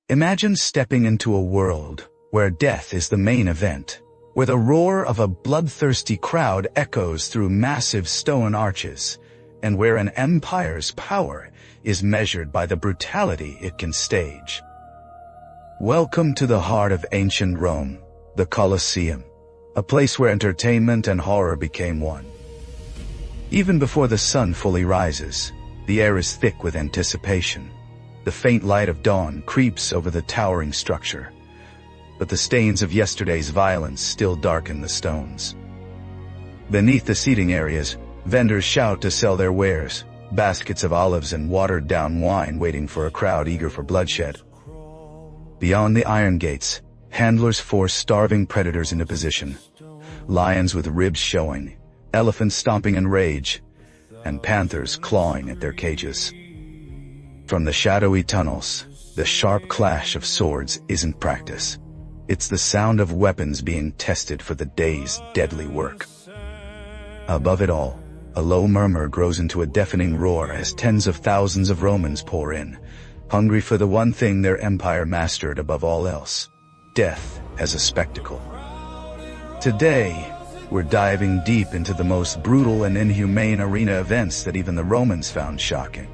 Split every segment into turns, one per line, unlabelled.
Imagine stepping into a world where death is the main event, where the roar of a bloodthirsty crowd echoes through massive stone arches, and where an empire's power is measured by the brutality it can stage. Welcome to the heart of ancient Rome, the Colosseum, a place where entertainment and horror became one. Even before the sun fully rises, the air is thick with anticipation. The faint light of dawn creeps over the towering structure, but the stains of yesterday's violence still darken the stones. Beneath the seating areas, vendors shout to sell their wares, baskets of olives and watered-down wine waiting for a crowd eager for bloodshed. Beyond the iron gates, handlers force starving predators into position, lions with ribs showing, elephants stomping in rage, and panthers clawing at their cages. From the shadowy tunnels, the sharp clash of swords isn't practice. It's the sound of weapons being tested for the day's deadly work. Above it all, a low murmur grows into a deafening roar as tens of thousands of Romans pour in, hungry for the one thing their empire mastered above all else: death as a spectacle. Today, we're diving deep into the most brutal and inhumane arena events that even the Romans found shocking.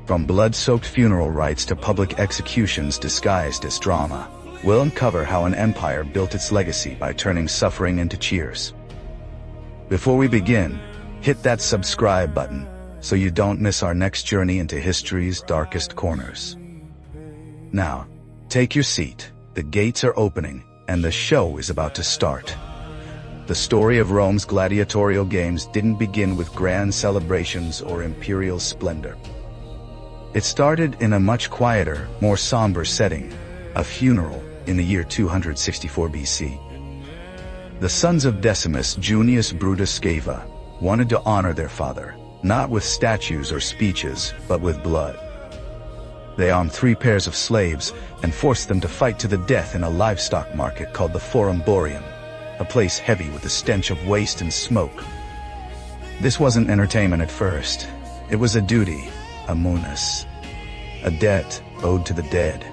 From blood-soaked funeral rites to public executions disguised as drama, we'll uncover how an empire built its legacy by turning suffering into cheers. Before we begin, hit that subscribe button so you don't miss our next journey into history's darkest corners. Now, take your seat, the gates are opening, and the show is about to start. The story of Rome's gladiatorial games didn't begin with grand celebrations or imperial splendor. It started in a much quieter, more somber setting, a funeral in the year 264 BC. The sons of Decimus Junius Brutus Sceva wanted to honor their father, not with statues or speeches, but with blood. They armed 3 pairs of slaves and forced them to fight to the death in a livestock market called the Forum Boarium, a place heavy with the stench of waste and smoke. This wasn't entertainment at first. It was a duty, a munus, a debt owed to the dead.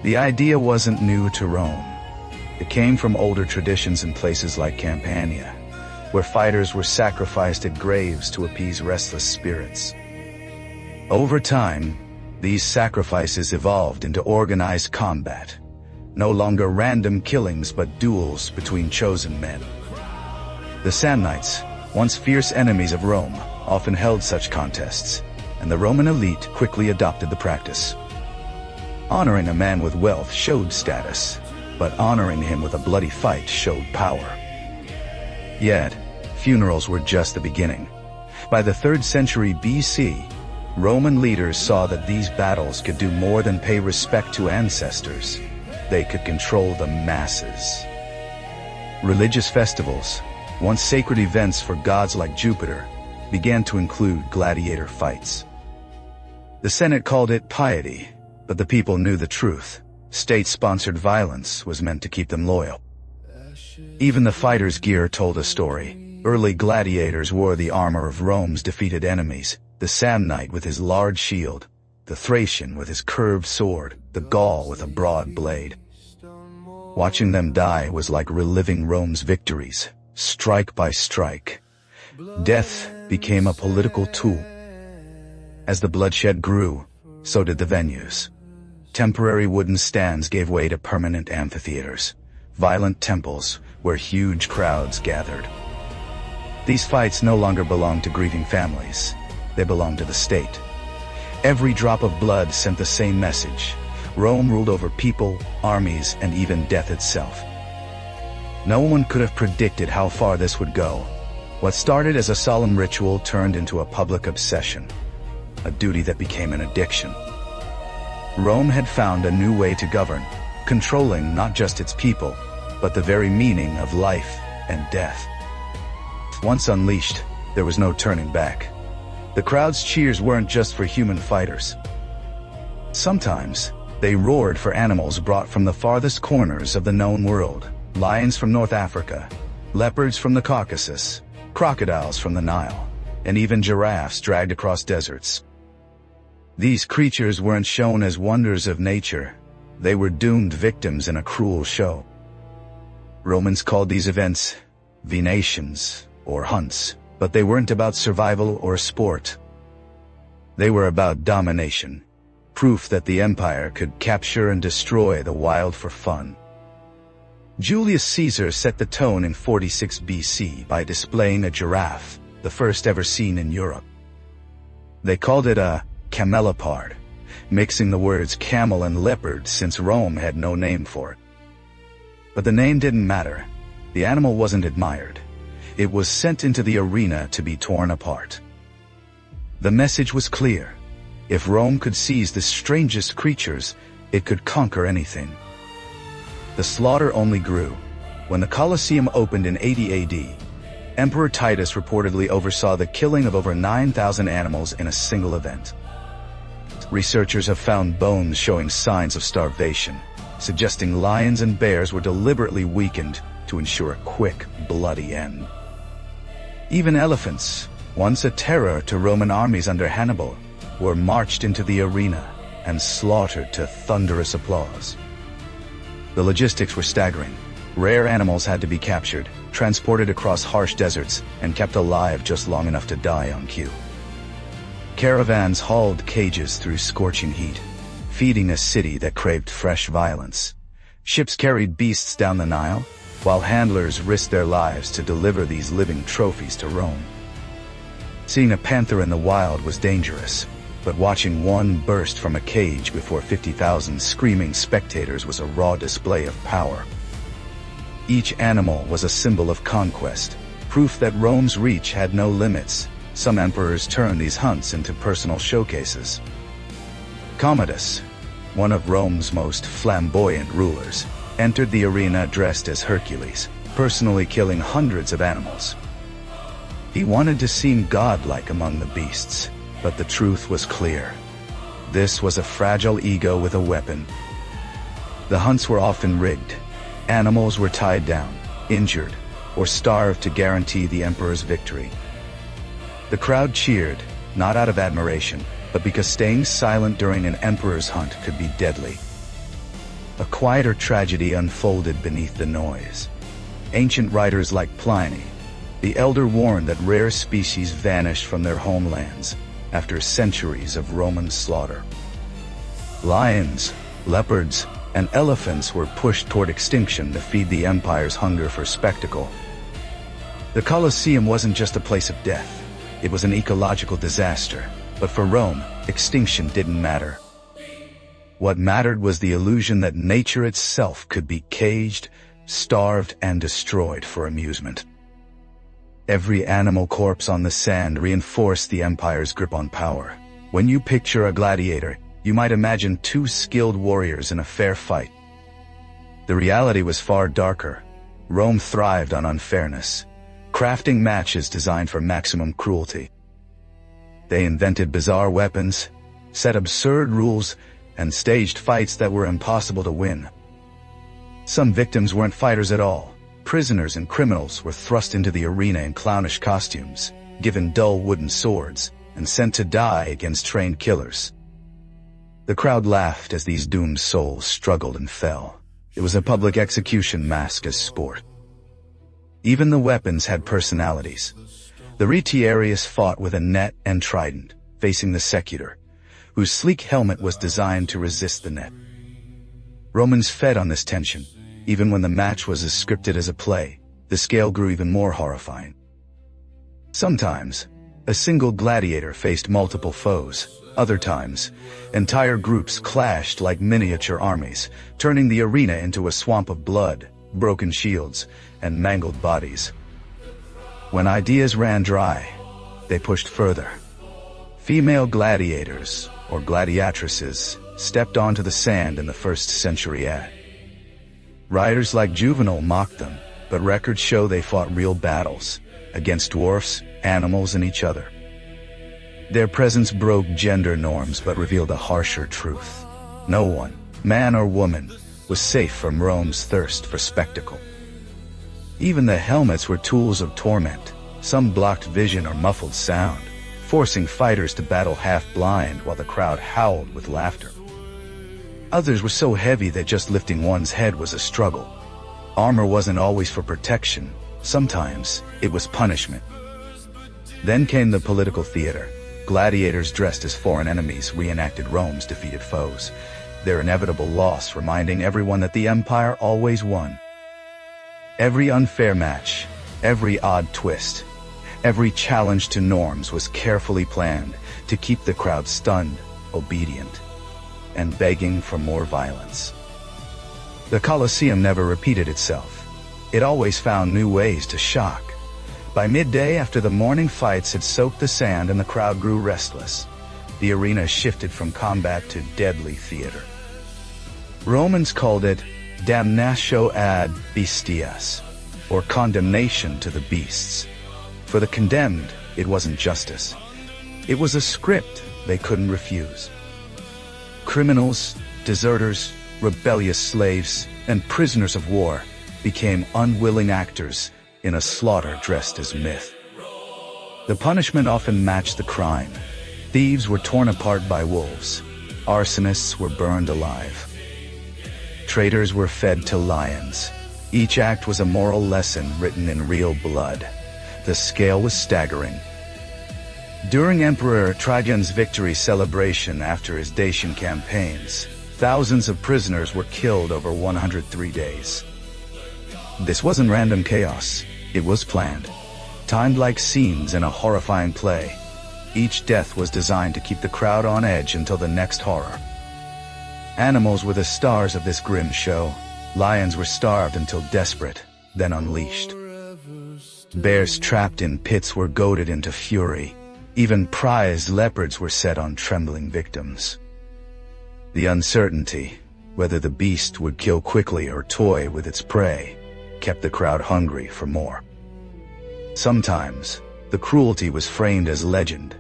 The idea wasn't new to Rome. It came from older traditions in places like Campania, where fighters were sacrificed at graves to appease restless spirits. Over time, these sacrifices evolved into organized combat, no longer random killings but duels between chosen men. The Samnites, once fierce enemies of Rome, often held such contests, and the Roman elite quickly adopted the practice. Honoring a man with wealth showed status, but honoring him with a bloody fight showed power. Yet, funerals were just the beginning. By the 3rd century BC, Roman leaders saw that these battles could do more than pay respect to ancestors. They could control the masses. Religious festivals, once sacred events for gods like Jupiter, began to include gladiator fights. The Senate called it piety, but the people knew the truth. State-sponsored violence was meant to keep them loyal. Even the fighters' gear told a story. Early gladiators wore the armor of Rome's defeated enemies, the Samnite with his large shield, the Thracian with his curved sword, the Gaul with a broad blade. Watching them die was like reliving Rome's victories, strike by strike. Death became a political tool. As the bloodshed grew, so did the venues. Temporary wooden stands gave way to permanent amphitheaters, violent temples where huge crowds gathered. These fights no longer belonged to grieving families. They belonged to the state. Every drop of blood sent the same message. Rome ruled over people, armies, and even death itself. No one could have predicted how far this would go. What started as a solemn ritual turned into a public obsession, a duty that became an addiction. Rome had found a new way to govern, controlling not just its people, but the very meaning of life and death. Once unleashed, there was no turning back. The crowd's cheers weren't just for human fighters. Sometimes, they roared for animals brought from the farthest corners of the known world, lions from North Africa, leopards from the Caucasus, crocodiles from the Nile, and even giraffes dragged across deserts. These creatures weren't shown as wonders of nature. They were doomed victims in a cruel show. Romans called these events venations, or hunts, but they weren't about survival or sport. They were about domination, proof that the empire could capture and destroy the wild for fun. Julius Caesar set the tone in 46 BC by displaying a giraffe, the first ever seen in Europe. They called it a camelopard, mixing the words camel and leopard since Rome had no name for it. But the name didn't matter. The animal wasn't admired. It was sent into the arena to be torn apart. The message was clear. If Rome could seize the strangest creatures, it could conquer anything. The slaughter only grew. When the Colosseum opened in 80 AD, Emperor Titus reportedly oversaw the killing of over 9,000 animals in a single event. Researchers have found bones showing signs of starvation, suggesting lions and bears were deliberately weakened to ensure a quick, bloody end. Even elephants, once a terror to Roman armies under Hannibal, were marched into the arena and slaughtered to thunderous applause. The logistics were staggering. Rare animals had to be captured, transported across harsh deserts, and kept alive just long enough to die on cue. Caravans hauled cages through scorching heat, feeding a city that craved fresh violence. Ships carried beasts down the Nile, while handlers risked their lives to deliver these living trophies to Rome. Seeing a panther in the wild was dangerous, but watching one burst from a cage before 50,000 screaming spectators was a raw display of power. Each animal was a symbol of conquest, proof that Rome's reach had no limits. Some emperors turned these hunts into personal showcases. Commodus, one of Rome's most flamboyant rulers, entered the arena dressed as Hercules, personally killing hundreds of animals. He wanted to seem godlike among the beasts, but the truth was clear. This was a fragile ego with a weapon. The hunts were often rigged. Animals were tied down, injured, or starved to guarantee the emperor's victory. The crowd cheered, not out of admiration, but because staying silent during an emperor's hunt could be deadly. A quieter tragedy unfolded beneath the noise. Ancient writers like Pliny, the elder, warned that rare species vanished from their homelands after centuries of Roman slaughter. Lions, leopards, and elephants were pushed toward extinction to feed the empire's hunger for spectacle. The Colosseum wasn't just a place of death. It was an ecological disaster, but for Rome, extinction didn't matter. What mattered was the illusion that nature itself could be caged, starved, and destroyed for amusement. Every animal corpse on the sand reinforced the empire's grip on power. When you picture a gladiator, you might imagine two skilled warriors in a fair fight. The reality was far darker. Rome thrived on unfairness, crafting matches designed for maximum cruelty. They invented bizarre weapons, set absurd rules, and staged fights that were impossible to win. Some victims weren't fighters at all. Prisoners and criminals were thrust into the arena in clownish costumes, given dull wooden swords, and sent to die against trained killers. The crowd laughed as these doomed souls struggled and fell. It was a public execution masked as sport. Even the weapons had personalities. The retiarius fought with a net and trident, facing the secutor, whose sleek helmet was designed to resist the net. Romans fed on this tension. Even when the match was as scripted as a play, the scale grew even more horrifying. Sometimes, a single gladiator faced multiple foes. Other times, entire groups clashed like miniature armies, turning the arena into a swamp of blood, broken shields, and mangled bodies. When ideas ran dry, they pushed further. Female gladiators, or gladiatresses, stepped onto the sand in the 1st century AD. Writers like Juvenal mocked them, but records show they fought real battles, against dwarfs, animals, and each other. Their presence broke gender norms but revealed a harsher truth. No one, man or woman, was safe from Rome's thirst for spectacle. Even the helmets were tools of torment. Some blocked vision or muffled sound, forcing fighters to battle half-blind while the crowd howled with laughter. Others were so heavy that just lifting one's head was a struggle. Armor wasn't always for protection. Sometimes it was punishment. Then came the political theater. Gladiators dressed as foreign enemies reenacted Rome's defeated foes, their inevitable loss reminding everyone that the empire always won. Every unfair match, every odd twist, every challenge to norms was carefully planned to keep the crowd stunned, obedient, and begging for more violence. The Colosseum never repeated itself. It always found new ways to shock. By midday, after the morning fights had soaked the sand and the crowd grew restless, the arena shifted from combat to deadly theater. Romans called it damnatio ad bestias, or condemnation to the beasts. For the condemned, it wasn't justice. It was a script they couldn't refuse. Criminals, deserters, rebellious slaves, and prisoners of war became unwilling actors in a slaughter dressed as myth. The punishment often matched the crime. Thieves were torn apart by wolves. Arsonists were burned alive. Traitors were fed to lions. Each act was a moral lesson written in real blood. The scale was staggering. During Emperor Trajan's victory celebration after his Dacian campaigns, thousands of prisoners were killed over 103 days. This wasn't random chaos. It was planned, timed like scenes in a horrifying play. Each death was designed to keep the crowd on edge until the next horror. Animals were the stars of this grim show. Lions were starved until desperate, then unleashed. Bears trapped in pits were goaded into fury. Even prize leopards were set on trembling victims. The uncertainty, whether the beast would kill quickly or toy with its prey, kept the crowd hungry for more. Sometimes, the cruelty was framed as legend.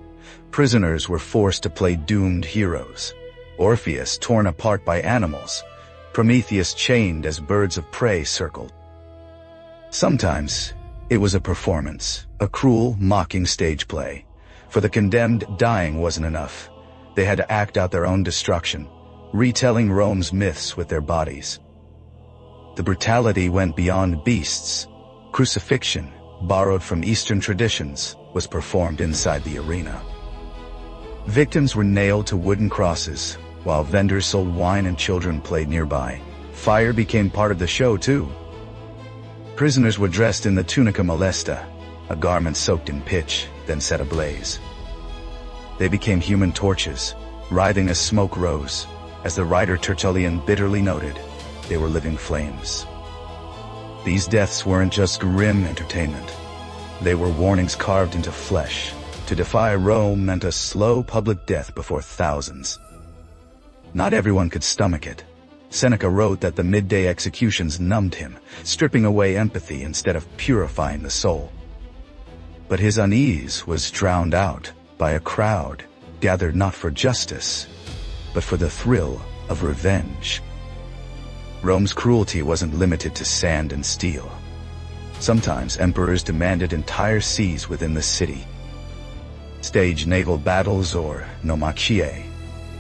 Prisoners were forced to play doomed heroes. Orpheus torn apart by animals. Prometheus chained as birds of prey circled. Sometimes, it was a performance, a cruel, mocking stage play. For the condemned, dying wasn't enough. They had to act out their own destruction, retelling Rome's myths with their bodies. The brutality went beyond beasts. Crucifixion, borrowed from Eastern traditions, was performed inside the arena. Victims were nailed to wooden crosses, while vendors sold wine and children played nearby. Fire became part of the show, too. Prisoners were dressed in the tunica molesta, a garment soaked in pitch, then set ablaze. They became human torches, writhing as smoke rose. As the writer Tertullian bitterly noted, they were living flames. These deaths weren't just grim entertainment. They were warnings carved into flesh. To defy Rome meant a slow public death before thousands. Not everyone could stomach it. Seneca wrote that the midday executions numbed him, stripping away empathy instead of purifying the soul. But his unease was drowned out by a crowd gathered not for justice, but for the thrill of revenge. Rome's cruelty wasn't limited to sand and steel. Sometimes emperors demanded entire seas within the city. Staged naval battles, or naumachie,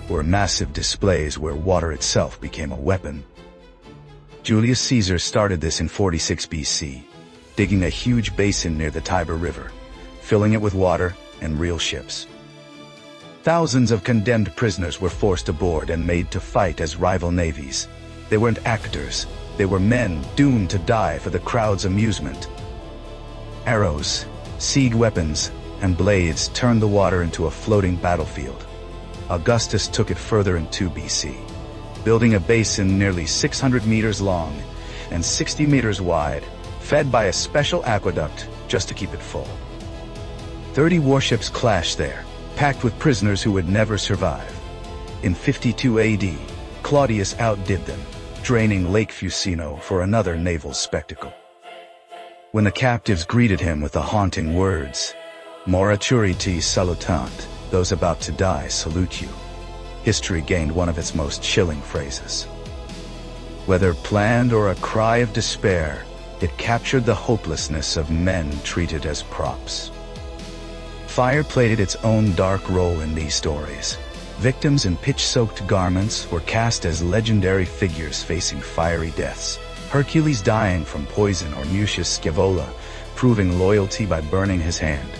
were massive displays where water itself became a weapon. Julius Caesar started this in 46 BC, digging a huge basin near the Tiber River, filling it with water and real ships. Thousands of condemned prisoners were forced aboard and made to fight as rival navies. They weren't actors. They were men doomed to die for the crowd's amusement. Arrows, siege weapons, and blades turned the water into a floating battlefield. Augustus took it further in 2 BC, building a basin nearly 600 meters long and 60 meters wide, fed by a special aqueduct just to keep it full. 30 warships clashed there, packed with prisoners who would never survive. In 52 AD, Claudius outdid them, draining Lake Fucino for another naval spectacle. When the captives greeted him with the haunting words, "Moraturiti salutant," those about to die salute you, history gained one of its most chilling phrases. Whether planned or a cry of despair, it captured the hopelessness of men treated as props. Fire played its own dark role in these stories. Victims in pitch-soaked garments were cast as legendary figures facing fiery deaths. Hercules dying from poison, or Mucius Scaevola proving loyalty by burning his hand.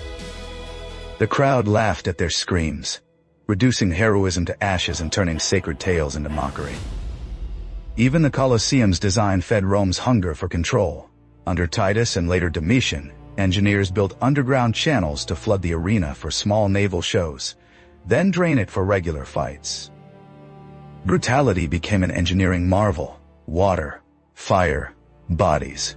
The crowd laughed at their screams, reducing heroism to ashes and turning sacred tales into mockery. Even the Colosseum's design fed Rome's hunger for control. Under Titus and later Domitian, engineers built underground channels to flood the arena for small naval shows, then drain it for regular fights. Brutality became an engineering marvel. Water, fire, bodies.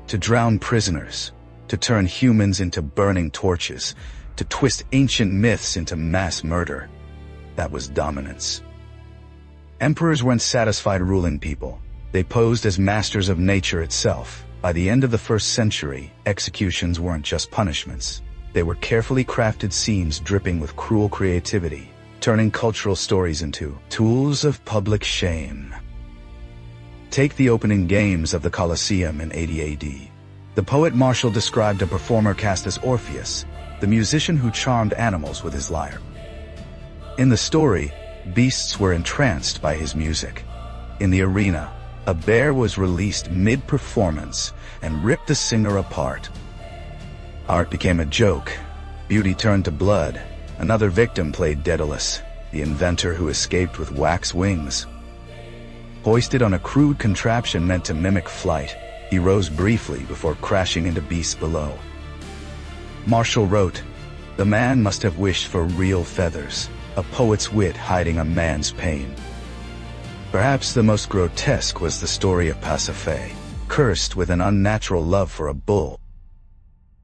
To drown prisoners, to turn humans into burning torches, to twist ancient myths into mass murder. That was dominance. Emperors weren't satisfied ruling people. They posed as masters of nature itself. By the end of the 1st century, executions weren't just punishments. They were carefully crafted scenes dripping with cruel creativity, turning cultural stories into tools of public shame. Take the opening games of the Colosseum in 80 AD. The poet Martial described a performer cast as Orpheus, the musician who charmed animals with his lyre. In the story, beasts were entranced by his music. In the arena, a bear was released mid-performance and ripped the singer apart. Art became a joke. Beauty turned to blood. Another victim played Daedalus, the inventor who escaped with wax wings. Hoisted on a crude contraption meant to mimic flight, he rose briefly before crashing into beasts below. Martial wrote, "The man must have wished for real feathers, a poet's wit hiding a man's pain." Perhaps the most grotesque was the story of Pasiphae, cursed with an unnatural love for a bull.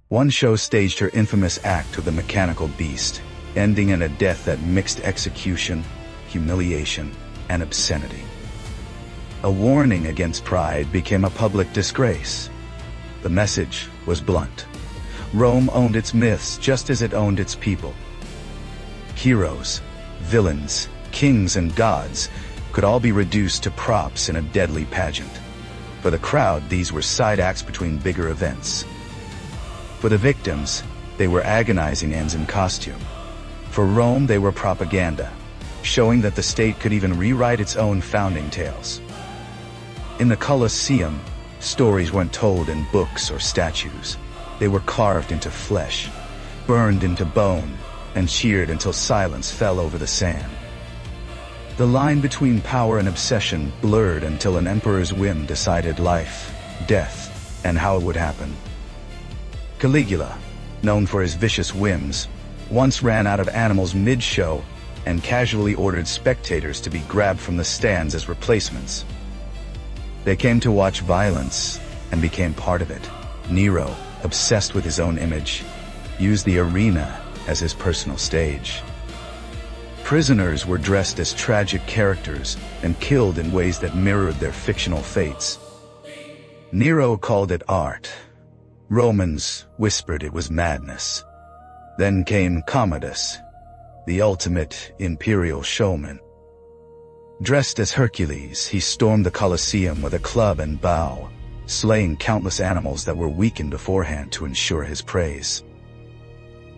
One show staged her infamous act with a mechanical beast, ending in a death that mixed execution, humiliation, and obscenity. A warning against pride became a public disgrace. The message was blunt. Rome owned its myths just as it owned its people. Heroes, villains, kings, and gods could all be reduced to props in a deadly pageant. For the crowd, these were side acts between bigger events. For the victims, they were agonizing ends in costume. For Rome, they were propaganda, showing that the state could even rewrite its own founding tales. In the Colosseum, stories weren't told in books or statues. They were carved into flesh, burned into bone, and cheered until silence fell over the sand. The line between power and obsession blurred until an emperor's whim decided life, death, and how it would happen. Caligula, known for his vicious whims, once ran out of animals mid-show and casually ordered spectators to be grabbed from the stands as replacements. They came to watch violence and became part of it. Nero, obsessed with his own image, used the arena as his personal stage. Prisoners were dressed as tragic characters and killed in ways that mirrored their fictional fates. Nero called it art. Romans whispered it was madness. Then came Commodus, the ultimate imperial showman. Dressed as Hercules, he stormed the Colosseum with a club and bow, slaying countless animals that were weakened beforehand to ensure his praise.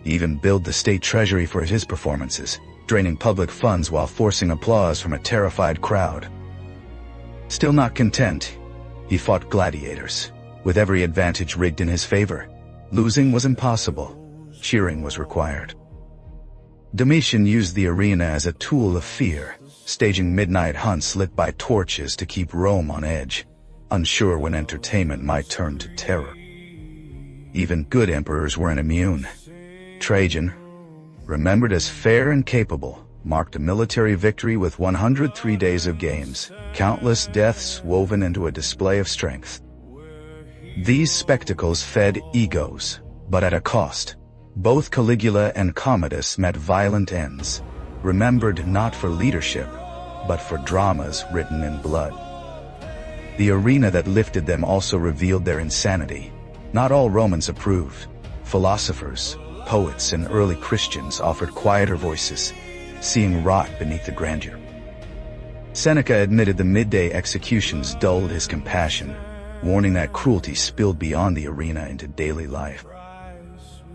He even billed the state treasury for his performances, draining public funds while forcing applause from a terrified crowd. Still not content, he fought gladiators, with every advantage rigged in his favor. Losing was impossible. Cheering was required. Domitian used the arena as a tool of fear, staging midnight hunts lit by torches to keep Rome on edge, unsure when entertainment might turn to terror. Even good emperors weren't immune. Trajan, remembered as fair and capable, marked a military victory with 103 days of games, countless deaths woven into a display of strength. These spectacles fed egos, but at a cost. Both Caligula and Commodus met violent ends, remembered not for leadership, but for dramas written in blood. The arena that lifted them also revealed their insanity. Not all Romans approved. Philosophers, poets, and early Christians offered quieter voices, seeing rot beneath the grandeur. Seneca admitted the midday executions dulled his compassion, warning that cruelty spilled beyond the arena into daily life.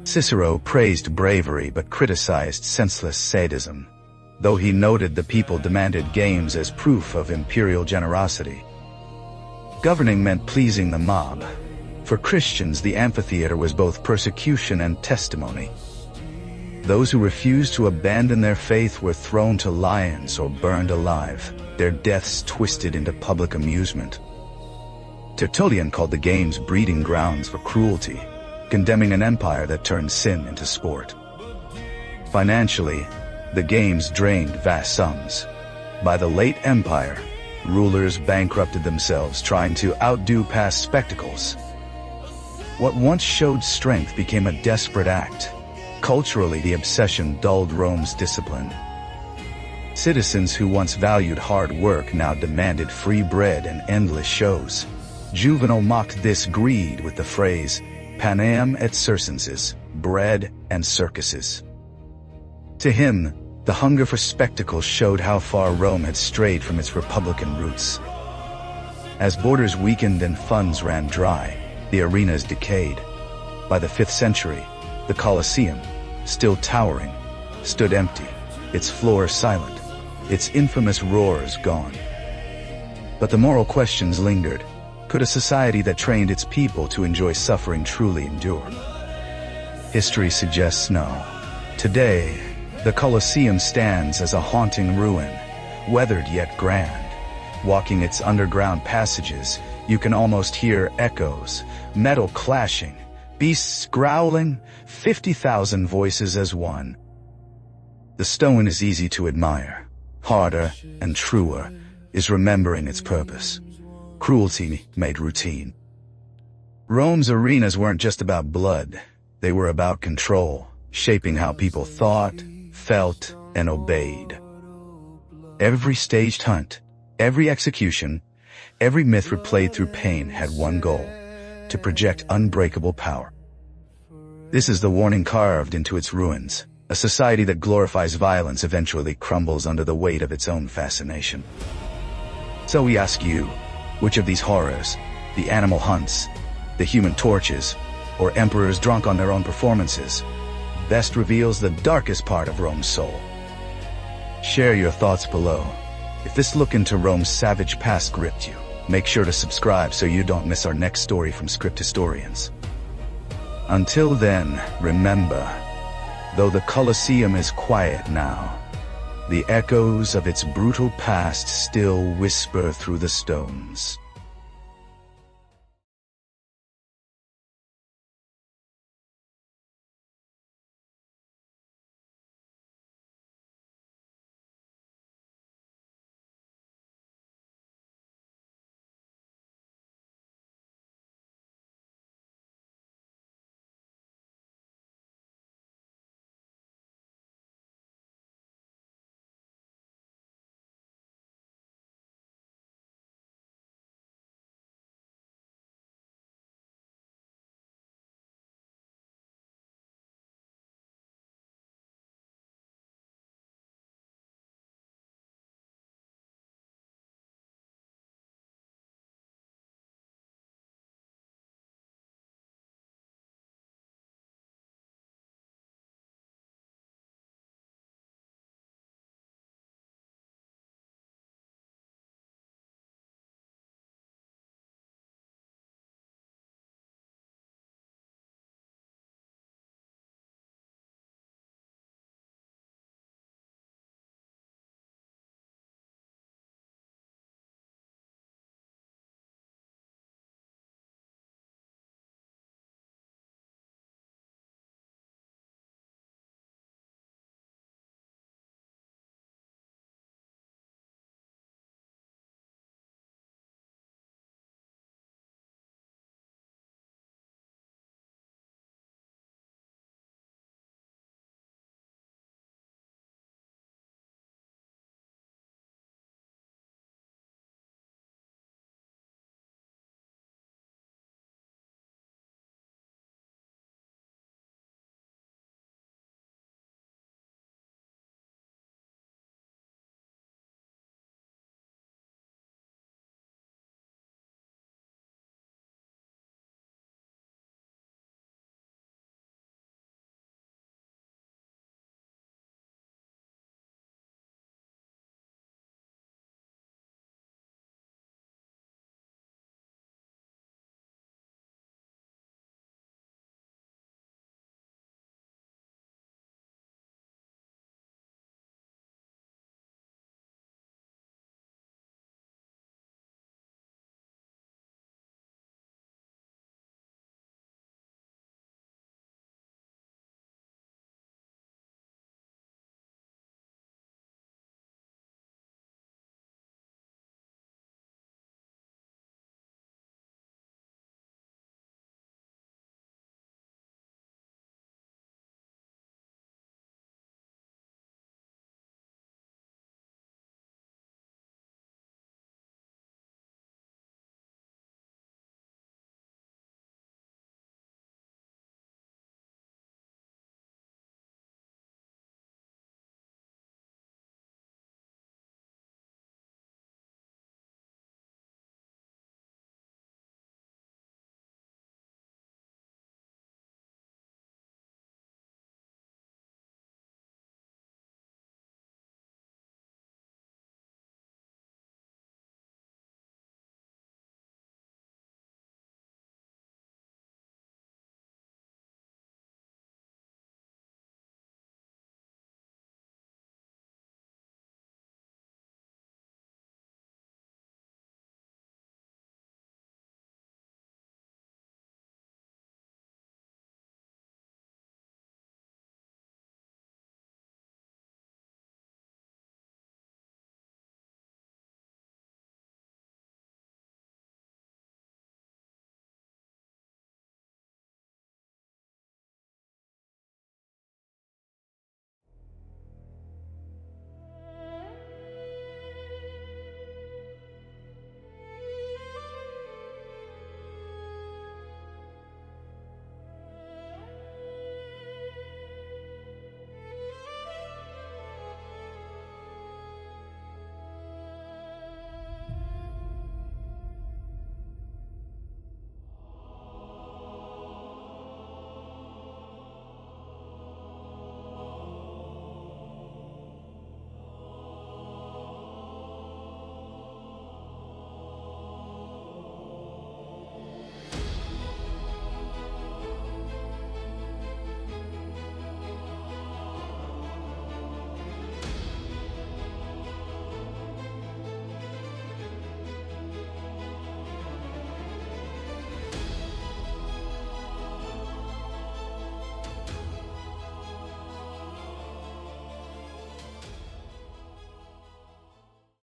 Cicero praised bravery but criticized senseless sadism, though he noted the people demanded games as proof of imperial generosity. Governing meant pleasing the mob. For Christians, the amphitheater was both persecution and testimony. Those who refused to abandon their faith were thrown to lions or burned alive, their deaths twisted into public amusement. Tertullian called the games breeding grounds for cruelty, condemning an empire that turned sin into sport. Financially, the games drained vast sums. By the late empire, rulers bankrupted themselves trying to outdo past spectacles. What once showed strength became a desperate act. Culturally, the obsession dulled Rome's discipline. Citizens who once valued hard work now demanded free bread and endless shows. Juvenal mocked this greed with the phrase, panem et circenses, bread and circuses. To him, the hunger for spectacle showed how far Rome had strayed from its republican roots. As borders weakened and funds ran dry, the arenas decayed. By the 5th century, the Colosseum, still towering, stood empty, its floor silent, its infamous roars gone. But the moral questions lingered. Could a society that trained its people to enjoy suffering truly endure? History suggests no. Today, the Colosseum stands as a haunting ruin, weathered yet grand. Walking its underground passages, you can almost hear echoes, metal clashing, beasts growling, 50,000 voices as one. The stone is easy to admire. Harder and truer is remembering its purpose. Cruelty made routine. Rome's arenas weren't just about blood. They were about control, shaping how people thought, felt, and obeyed. Every staged hunt, every execution, every myth replayed through pain had one goal: to project unbreakable power. This is the warning carved into its ruins. A society that glorifies violence eventually crumbles under the weight of its own fascination. So we ask you, which of these horrors, the animal hunts, the human torches, or emperors drunk on their own performances, best reveals the darkest part of Rome's soul? Share your thoughts below. If this look into Rome's savage past gripped you, make sure to subscribe so you don't miss our next story from Script Historians. Until then, remember, though the Colosseum is quiet now, the echoes of its brutal past still whisper through the stones.